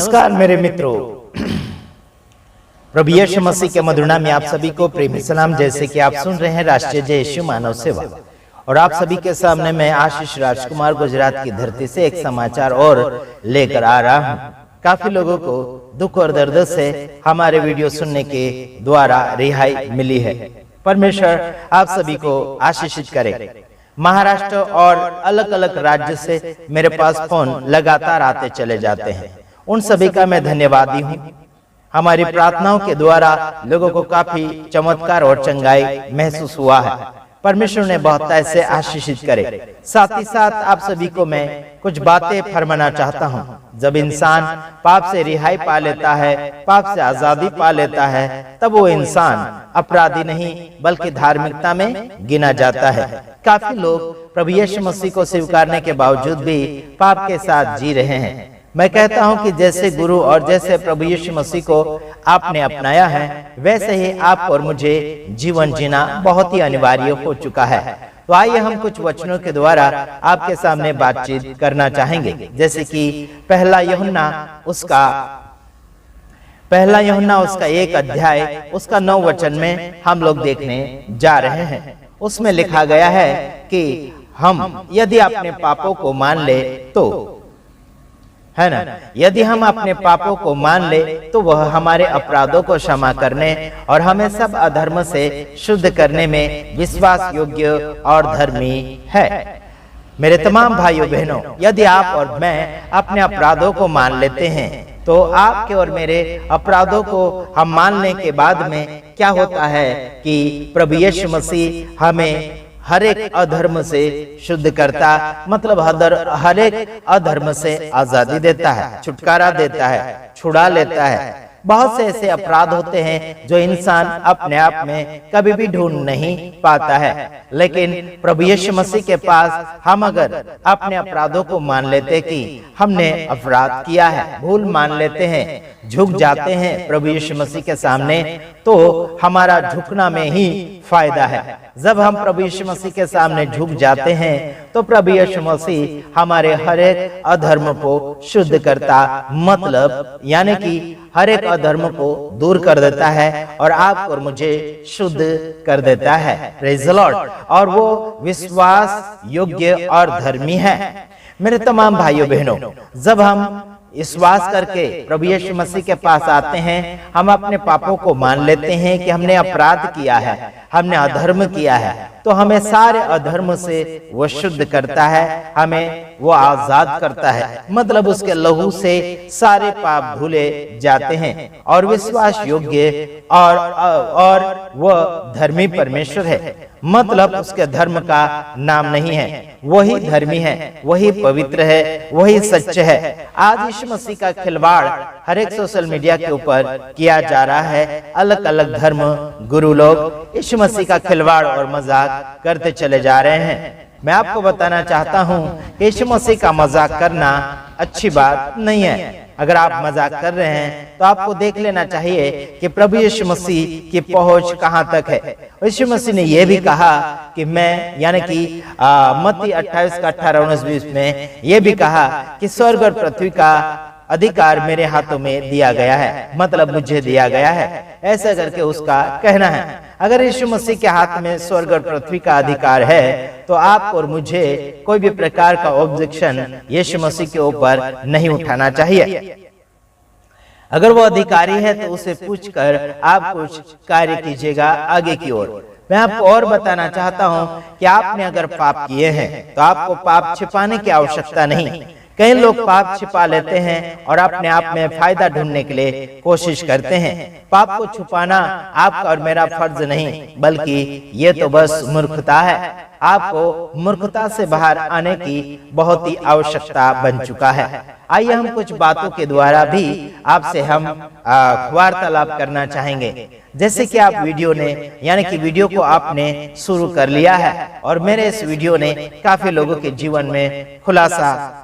नमस्कार मेरे मित्रों, प्रभु यीशु मसीह के मधुर नाम में आप सभी को प्रेमी सलाम। जैसे कि आप सुन रहे हैं राष्ट्रीय जय यीशु मानव सेवा, और आप सभी के सामने मैं आशीष राजकुमार गुजरात की धरती से एक समाचार और लेकर आ रहा हूं। काफी लोगों को दुख और दर्द से हमारे वीडियो सुनने के द्वारा रिहाई मिली है। परमेश्वर आप सभी को आशीषित करे। महाराष्ट्र और अलग अलग राज्य से मेरे पास फोन लगातार आते चले जाते हैं, उन सभी का मैं धन्यवादी हूँ। हमारी प्रार्थनाओं के द्वारा लोगों को काफी चमत्कार और चंगाई महसूस हुआ है। परमेश्वर ने बहुत ऐसे आशीषित करे। साथ ही साथ आप सभी को मैं कुछ बातें फरमाना चाहता हूँ। जब इंसान पाप से रिहाई पा लेता है, पाप से आजादी पा लेता है, तब वो इंसान अपराधी नहीं बल्कि धार्मिकता में गिना जाता है। काफी लोग प्रभु यीशु मसीह को स्वीकारने के बावजूद भी पाप के साथ जी रहे हैं। मैं कहता हूं कि जैसे गुरु और जैसे प्रभु यीशु मसीह को आपने अपनाया है, वैसे ही आप और मुझे जीवन जीना बहुत ही अनिवार्य हो चुका है। तो आइए हम कुछ वचनों के द्वारा आपके सामने बातचीत करना चाहेंगे। जैसे कि पहला यूहन्ना उसका 1 अध्याय उसका 9 वचन में हम लोग देखने जा रहे हैं। उसमें लिखा गया है कि हम यदि अपने पापों को मान ले तो, है ना, यदि हम अपने पापों को मान ले तो वह हमारे अपराधों को क्षमा करने और हमें सब अधर्म से शुद्ध करने में विश्वास योग्य और धर्मी है। मेरे तमाम भाइयों बहनों, यदि आप और मैं अपने अपराधों को मान लेते हैं तो आपके और मेरे अपराधों को हम मानने के बाद में क्या होता है कि प्रभु यीशु मसीह हमें हर एक अधर्म से शुद्ध करता, मतलब हर एक अधर्म से आजादी देता है, छुटकारा देता है, छुड़ा लेता है। बहुत से ऐसे अपराध होते हैं जो इंसान अपने आप में कभी भी ढूंढ नहीं पाता है, लेकिन प्रभु यीशु मसीह के पास हम अगर अपने अपराधों को मान लेते कि हमने अपराध किया है, भूल मान लेते हैं, झुक जाते हैं प्रभु यीशु मसीह के सामने, तो हमारा झुकना में ही फायदा है। जब हम प्रभु यीशु मसीह के सामने झुक जाते हैं तो प्रभु यीशु मसीह हमारे हर एक अधर्म को शुद्ध करता, मतलब यानी कि हर एक अधर्म को दूर कर देता है और आप और मुझे शुद्ध कर देता है। Praise the Lord. और वो विश्वास योग्य और धर्मी है। मेरे तमाम भाइयों बहनों, जब हम विश्वास करके प्रभु यीशु मसीह के पास आते हैं, हम अपने पापों को मान लेते हैं कि हमने अपराध किया है, हमने अधर्म किया है, तो हमें सारे अधर्म से वो शुद्ध करता है, हमें वो आजाद करता है, मतलब उसके लहू से सारे पाप धुले जाते हैं। और विश्वास योग्य और वो धर्मी परमेश्वर है, मतलब उसके धर्म का नाम नहीं है, वही धर्मी है, वही पवित्र है, वही सच्चे है। आज यीशु मसीह का खिलवाड़ हर एक सोशल मीडिया के ऊपर किया जा रहा है। अलग अलग धर्म गुरु लोग यीशु मसीह का खिलवाड़ और मजाक करते चले जा रहे हैं। मैं आपको बताना चाहता हूं कि यीशु मसीह का मजाक करना अच्छी बात नहीं है। अगर आप मजाक कर रहे हैं तो आपको देख लेना चाहिए कि प्रभु यीशु मसीह की पहुंच कहां तक है। यीशु मसीह ने यह भी कहा कि मैं, यानी कि मत्ती 28 का 18-19-20 में यह भी कहा कि स्वर्ग और पृथ्वी का अधिकार मेरे हाथों में दिया गया है, मतलब मुझे दिया गया है, ऐसा करके उसका कहना है। अगर यीशु मसीह के हाथ में स्वर्ग और पृथ्वी का अधिकार है तो आप और मुझे कोई भी प्रकार का ऑब्जेक्शन यीशु मसीह के ऊपर नहीं उठाना चाहिए। अगर वो अधिकारी है तो उसे पूछकर आप कुछ कार्य कीजिएगा आगे की ओर। मैं आपको और बताना चाहता हूं कि आपने अगर पाप किए हैं तो आपको पाप छिपाने की आवश्यकता नहीं। कई लोग पाप छिपा लेते हैं और अपने आप में फायदा ढूंढने के लिए कोशिश करते हैं। पाप को छुपाना आपका और मेरा फर्ज नहीं, बल्कि ये तो बस मूर्खता है। आपको मूर्खता से बाहर आने की बहुत ही आवश्यकता बन चुका है। आइए हम कुछ बातों के द्वारा भी आपसे हम वार्तालाप करना चाहेंगे। जैसे कि आप वीडियो ने, यानी कि वीडियो को आपने शुरू कर लिया है और मेरे इस वीडियो ने काफी लोगों के जीवन में खुलासा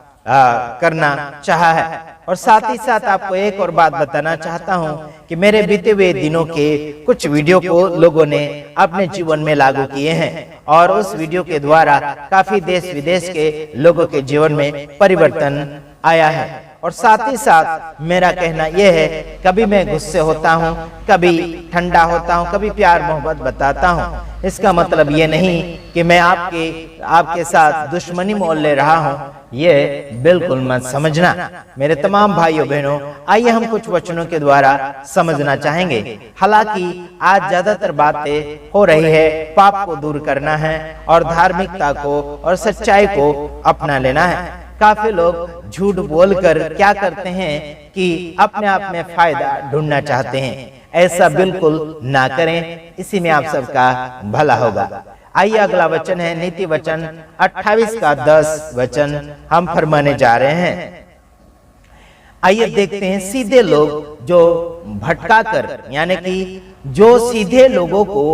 करना चाहा है। और साथ ही साथ आपको एक और बात बताना चाहता हूं कि मेरे बीते हुए दिनों के कुछ वीडियो को लोगों ने अपने जीवन में लागू किए हैं और उस वीडियो के द्वारा काफी देश विदेश के लोगों के जीवन में परिवर्तन आया है। और साथ ही साथ मेरा कहना यह है, कभी मैं गुस्से होता हूँ, कभी ठंडा होता हूँ, कभी प्यार मोहब्बत बताता हूँ। इसका मतलब ये नहीं कि मैं आपके साथ दुश्मनी मोल ले रहा हूँ, ये बिल्कुल मत समझना। मेरे तमाम भाइयों बहनों, आइए हम कुछ वचनों के द्वारा समझना चाहेंगे। हालांकि आज ज्यादातर बातें हो रही है, पाप को दूर करना है और धार्मिकता को और सच्चाई को अपना लेना है। काफी लोग झूठ बोलकर क्या करते हैं कि अपने आप में फायदा ढूंढना चाहते हैं। ऐसा बिल्कुल ना करें, इसी में आप सबका भला होगा। आइए अगला वचन है नीति वचन 28 का 10 वचन हम फरमाने जा रहे हैं। आइए देखते हैं, सीधे लोग जो भटका कर, यानी कि जो सीधे लोगों को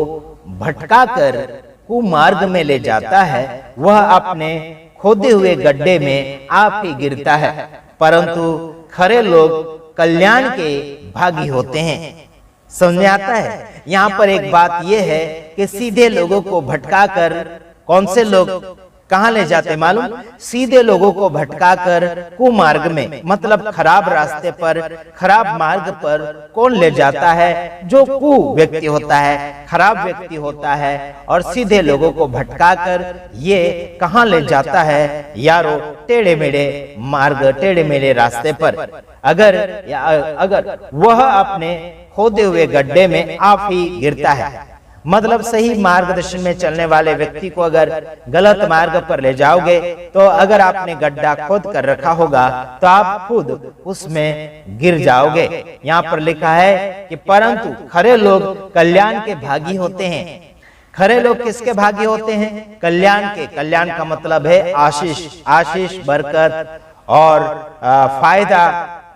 भटका कर कुमार्ग में ले जाता है, वह अपने खोदे हुए गड्ढे में आप ही गिरता है, परंतु खरे लोग कल्याण के भागी होते हैं। समझ में आता है? यहाँ पर एक बात यह है कि सीधे लोगों को भटका कर कौन से लोग कहाँ ले जाते मालूम? सीधे लोगों को भटका कर कुमार्ग में, मतलब खराब रास्ते पर, खराब मार्ग पर कौन ले जाता है? जो कु व्यक्ति होता है, खराब व्यक्ति होता है, और सीधे लोगों को भटका कर ये कहाँ ले जाता है यारो? टेढ़े मेढ़े मार्ग, टेढ़े मेढ़े रास्ते पर। अगर वह अपने खोदे हुए गड्ढे में आप ही गिरता है, मतलब सही मार्गदर्शन में चलने वाले व्यक्ति को अगर गलत मार्ग पर ले जाओगे, तो अगर आपने गड्ढा खोद कर रखा होगा तो आप खुद उसमें गिर जाओगे। यहाँ पर लिखा है कि परंतु खरे लोग कल्याण के भागी होते हैं। खरे लोग किसके भागी होते हैं? कल्याण के। कल्याण का मतलब है आशीष, आशीष, बरकत और फायदा,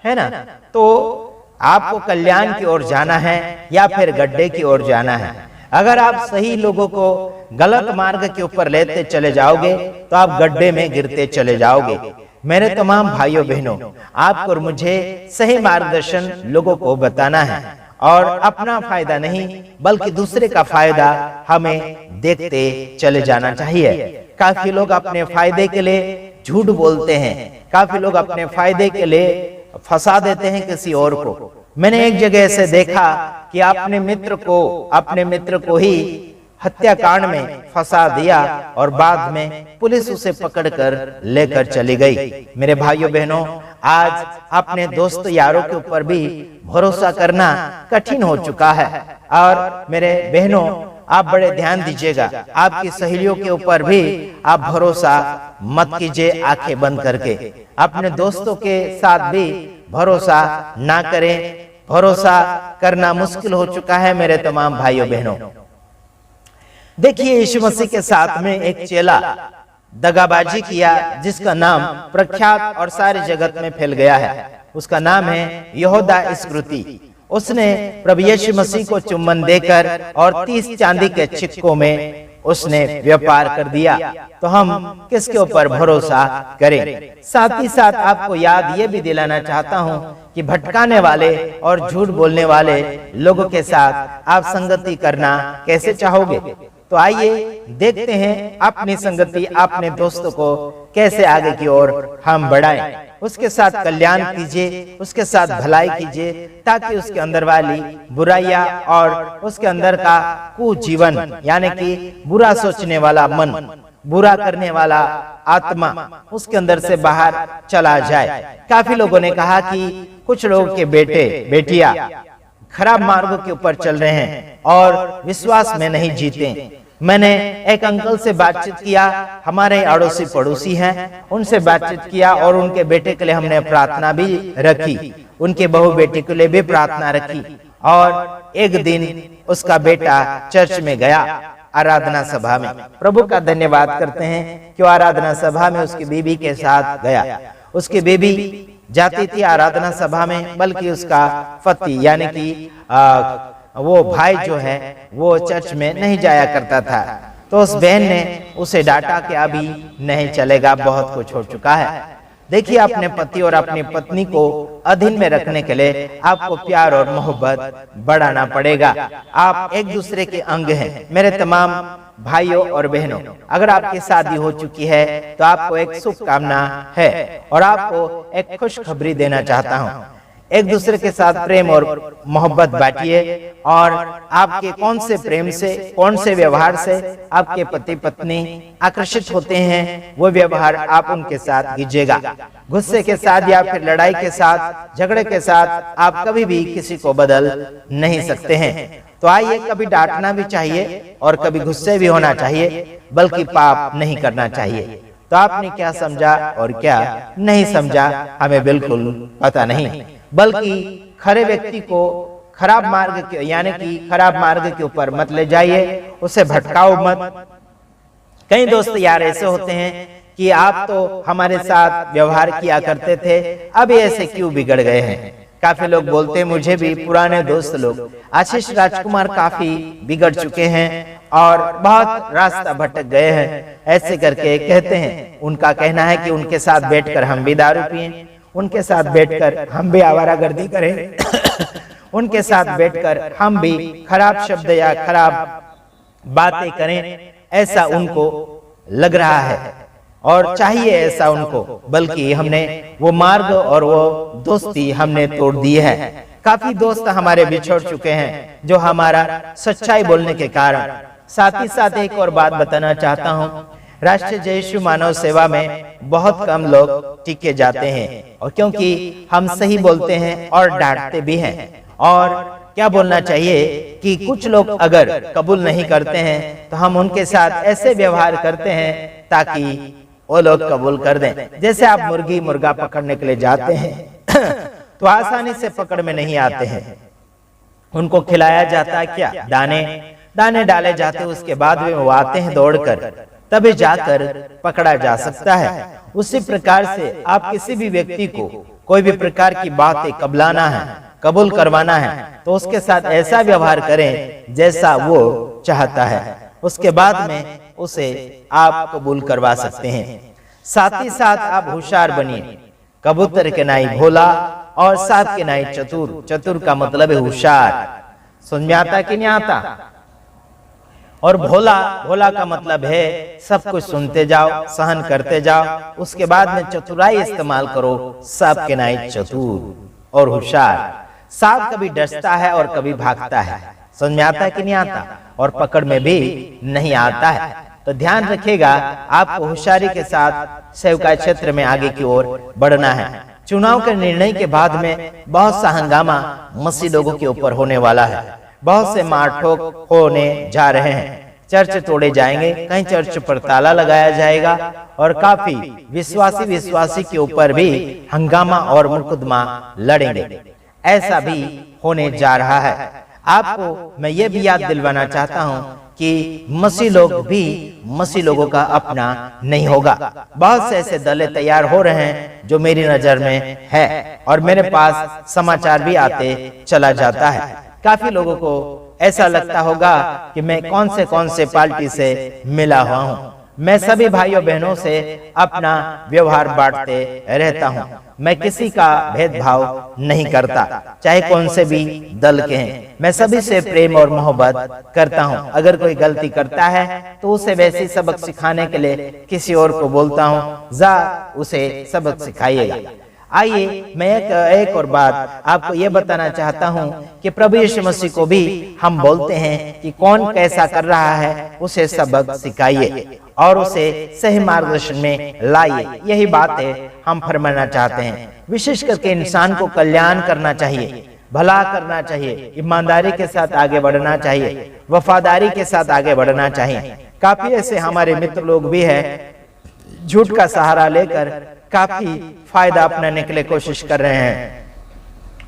है ना? तो आपको कल्याण की ओर जाना है या फिर गड्ढे की ओर जाना है। अगर आप सही लोगों को गलत मार्ग के ऊपर लेते चले जाओगे तो आप गड्ढे में गिरते चले जाओगे। मेरे तमाम भाइयों बहनों, आपको और मुझे सही मार्गदर्शन लोगों को बताना है और अपना फायदा नहीं बल्कि दूसरे का फायदा हमें देखते चले जाना चाहिए। काफी लोग अपने फायदे के लिए झूठ बोलते हैं, काफी लोग अपने फायदे के लिए फंसा देते हैं किसी और को। मैंने एक जगह ऐसे देखा कि अपने मित्र को ही हत्याकांड में फंसा दिया और बाद में पुलिस उसे पकड़कर लेकर चली गई। मेरे भाइयों बहनों, आज अपने दोस्त यारों के ऊपर भी भरोसा करना कठिन हो चुका है। और मेरे बहनों, आप बड़े ध्यान दीजिएगा, आपकी सहेलियों के ऊपर भी आप भरोसा मत कीजिए आंखें बंद करके। अपने दोस्तों के साथ भी भरोसा ना करें। भरोसा करना मुश्किल हो चुका है मेरे तमाम भाइयों बहनों। देखिए, यीशु मसीह के साथ में एक चेला दगाबाजी किया जिसका नाम प्रख्यात और सारे जगत में फैल गया है। उसका नाम है यहूदा इस्करियोती। उसने प्रभु यीशु मसीह को चुम्बन देकर और 30 चांदी के सिक्कों में उसने व्यापार कर दिया। तो हम किसके ऊपर भरोसा करें? साथ ही साथ आपको याद ये भी दिलाना चाहता हूँ कि भटकाने वाले और झूठ बोलने वाले लोगों के साथ आप संगति करना कैसे चाहोगे? तो आइए देखते हैं अपनी संगति, अपने दोस्तों को कैसे आगे की ओर हम बढ़ाएं। उसके साथ कल्याण कीजिए, उसके साथ भलाई कीजिए, ताकि उसके अंदर वाली बुराइयां और उसके अंदर का कुजीवन, यानी कि बुरा सोचने वाला मन, बुरा करने वाला आत्मा उसके अंदर से बाहर चला जाए। काफी लोगों ने कहा कि कुछ लोगों के बेटे बेटियां खराब मार्गों के ऊपर चल रहे हैं और विश्वास में नहीं जीते। मैंने एक अंकल से बातचीत किया, हमारे अड़ोसी पड़ोसी हैं, उनसे बातचीत किया और उनके बेटे के लिए हमने प्रार्थना भी रखी, उनके बहू बेटी के लिए भी प्रार्थना रखी। और एक दिन उसका बेटा चर्च में गया, आराधना सभा में। प्रभु का धन्यवाद करते हैं कि आराधना सभा में उसकी बीबी के साथ गया। उसकी बीबी जाती थी आराधना सभा में, बल्कि उसका पति यानी कि वो भाई जो है वो चर्च में नहीं जाया करता था। तो उस बहन ने उसे डांटा कि अभी नहीं चलेगा, बहुत कुछ हो चुका है। देखिए, अपने पति और अपनी पत्नी को अधीन में रखने के लिए आपको प्यार और मोहब्बत बढ़ाना पड़ेगा। आप एक दूसरे के अंग हैं। मेरे तमाम भाइयों और बहनों, अगर आपकी शादी हो चुकी है तो आपको एक शुभकामना है और आपको एक खुशखबरी देना चाहता हूँ। एक दूसरे के साथ प्रेम और मोहब्बत बांटिए और आपके कौन से प्रेम से, कौन से व्यवहार से आपके पति पत्नी आकर्षित होते हैं, वो व्यवहार आप उनके साथ कीजिएगा। गुस्से के साथ या फिर लड़ाई के साथ, झगड़े के साथ आप कभी भी किसी को बदल नहीं सकते हैं। तो आइए, कभी डांटना भी चाहिए और कभी गुस्से भी होना चाहिए, बल्कि पाप नहीं करना चाहिए। तो आपने क्या समझा और क्या नहीं समझा हमें बिल्कुल पता नहीं, बल्कि खरे व्यक्ति को खराब मार्ग यानी कि खराब मार्ग के ऊपर मत ले जाइए, उसे भटकाओ मत। कई दोस्त यार ऐसे होते हैं कि आप तो हमारे साथ व्यवहार किया करते थे, अब ऐसे क्यों बिगड़ गए हैं। काफी लोग बोलते हैं, मुझे भी पुराने दोस्त लोग, आशीष राजकुमार काफी बिगड़ चुके हैं और बहुत रास्ता भटक गए हैं, ऐसे करके कहते हैं। उनका कहना है कि उनके साथ बैठकर हम भी दारू पिएं, उनके साथ बैठकर हम भी आवारागर्दी करें उनके साथ बैठकर हम भी खराब शब्द या खराब बातें करें, ऐसा उनको लग रहा है और चाहिए ऐसा उनको, बल्कि हमने वो मार्ग और वो दोस्ती हमने तोड़ दी है। काफी दोस्त हमारे बिछड़ चुके हैं जो हमारा सच्चाई बोलने के कारण। साथ ही साथ एक और बात बताना चाहता हूँ, राष्ट्रीय जय यीशु मानव सेवा में बहुत कम लोग टिके जाते हैं, और क्योंकि हम सही बोलते हैं और डांटते भी हैं। और क्या बोलना चाहिए कि कुछ लोग अगर कबूल नहीं करते हैं तो हम उनके साथ ऐसे व्यवहार करते हैं ताकि वो लोग कबूल कर दें। जैसे आप मुर्गी मुर्गा पकड़ने के लिए जाते हैं तो आसानी से पकड़ में नहीं आते हैं, उनको खिलाया जाता है क्या, दाने दाने डाले जाते हैं, उसके बाद में वो आते हैं दौड़कर, तभी जाकर पकड़ा जा सकता है। उसी प्रकार से आप किसी भी व्यक्ति को कोई भी प्रकार की बातें कबलाना है, कबूल करवाना है, तो उसके साथ ऐसा व्यवहार करें जैसा वो चाहता है, उसके बाद में उसे आप कबूल करवा सकते हैं। साथ ही साथ आप होशियार बनिए। कबूतर के नाई भोला और सांप के नाई चतुर। चतुर का मतलब है होशियार। समझ में आता कि नहीं आता? और भोला, भोला का मतलब है सब कुछ सुनते जाओ, सहन करते जाओ, उसके बाद में चतुराई इस्तेमाल करो। सांप के नाई चतुर और होशियार। सांप कभी डसता है और कभी भागता है। समझ में आता है कि नहीं आता? और पकड़ में भी नहीं आता है। तो ध्यान रखिएगा, आपको होशियारी के साथ सेवकाई क्षेत्र में आगे की ओर बढ़ना है। चुनाव के निर्णय के बाद में बहुत सा हंगामा मसीह लोगों के ऊपर होने वाला है। बहुत से मारठोक होने जा रहे हैं, चर्च तोड़े जाएंगे, कहीं चर्च पर ताला लगाया जाएगा और काफी विश्वासी के ऊपर भी हंगामा और मुकदमा लड़ेंगे। ऐसा भी होने जा रहा है। आपको मैं ये भी याद दिलवाना चाहता हूँ कि मसीह लोग भी मसीह लोगों का अपना नहीं होगा। बहुत से ऐसे दल तैयार हो रहे हैं जो मेरी नजर में है और मेरे पास समाचार भी आते चला जाता है। काफी लोगों को ऐसा लगता होगा कि मैं कौन से पार्टी से मिला हुआ हूँ। मैं सभी भाइयों बहनों से अपना व्यवहार बांटते रहता हूँ। मैं किसी का भेदभाव नहीं करता, चाहे कौन से भी दल के हैं। मैं सभी से प्रेम और मोहब्बत करता हूँ। अगर कोई गलती करता है तो उसे वैसी सबक सिखाने के लिए किसी और को बोलता हूँ, जा उसे सबक सिखाइएगा। आइए, मैं एक और बात आपको ये बताना चाहता हूँ कि प्रभु यीशु मसीह को भी हम बोलते हैं कि कौन कैसा कर रहा है उसे सबक सिखाइए और उसे सही मार्गदर्शन में लाइए। यही बातें हम फरमाना चाहते हैं। विशेष करके इंसान को कल्याण करना चाहिए, भला करना चाहिए, ईमानदारी के साथ आगे बढ़ना चाहिए, वफादारी के साथ आगे बढ़ना चाहिए। काफी ऐसे हमारे मित्र लोग भी हैं झूठ का सहारा लेकर काफी फायदा अपनाने के लिए कोशिश कर रहे हैं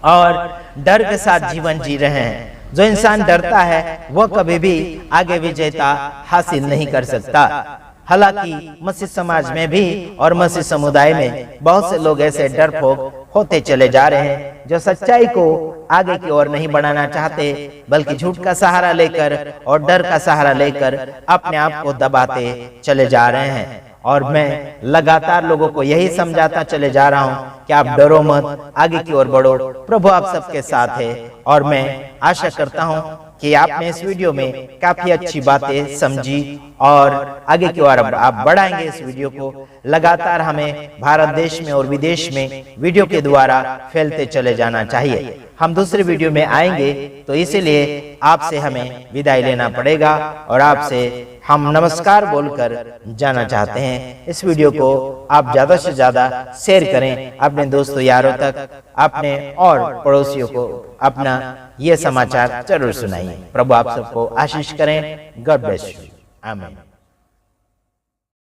और डर के साथ जीवन जी रहे हैं। जो इंसान डरता है वह कभी भी आगे विजेता हासिल नहीं कर सकता। हालांकि मसीह समाज में भी और मसीह समुदाय में बहुत से लोग ऐसे डरपोक होते चले जा रहे हैं जो सच्चाई को आगे की ओर नहीं बढ़ाना चाहते, बल्कि झूठ का सहारा लेकर और डर का सहारा लेकर अपने आप को दबाते चले जा रहे हैं। और मैं लगातार लोगों को यही समझाता चले जा रहा हूं कि आप डरो मत, आगे की ओर बढ़ो, प्रभु आप सबके साथ है। और मैं आशा करता हूं कि आपने इस वीडियो में काफी अच्छी बातें समझी और आगे की ओर आप बढ़ाएंगे इस वीडियो को। लगातार हमें भारत देश में और विदेश में वीडियो के द्वारा फैलते चले जाना चाहिए। हम दूसरे वीडियो में आएंगे, तो इसीलिए आपसे हमें विदाई लेना पड़ेगा और आपसे हम नमस्कार बोलकर जाना चाहते हैं। इस वीडियो को आप ज्यादा से ज्यादा शेयर करें अपने दोस्तों यारों तक, अपने और पड़ोसियों को अपना ये समाचार जरूर सुनाइए। प्रभु आप सबको आशीष करें। God bless you. आमीन।